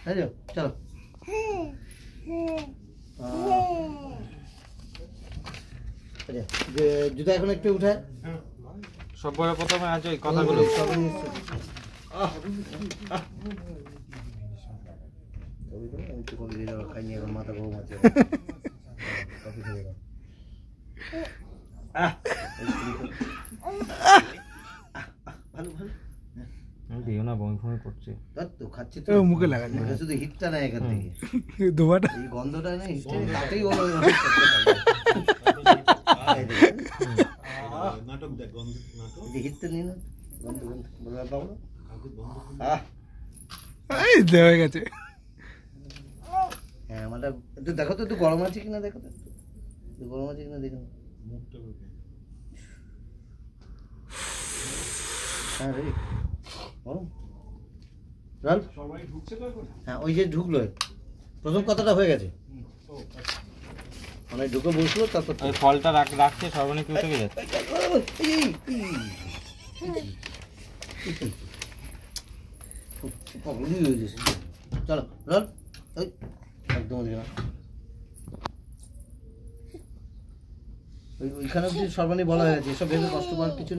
চলো জুতা এখন একটু উঠায় সবার প্রথমে আছে ওই কথাগুলো খাইনি এখন মাথা গরম আছে ভালো ভালো দিও না বমি ফমি করছে তো খাচ্ছি তো মুখে লাগাচ্ছে এটা শুধু হিটটা না এখান থেকে দোবাটা এই গন্ধটা না হিটটা তাতেই বলো নাটক দেখ গন্ধ নাটক এই হিটটা নিয়ে না গন্ধ গন্ধ বলবা বাবু এই দেওয়া গেছে হ্যাঁ আমাদের একটু দেখো তো একটু গরম আছে কিনা দেখো তো একটু গরম আছে কিনা দেখো মুখটা হ্যাঁ রে গরম চল সবাই ঢুকছে তো এখন হ্যাঁ ওই যে ঢুকলো প্রথম কথাটা হয়ে গেছে মানে ঢুকে বসলো তারপর ওই ফলটা রাখছে সর্বনে কি উঠে গেছে চলো রল ওই একদম ওইখানে সর্বানি বলা হয়েছে এসব ভেবে কষ্ট পাওয়ার কিছু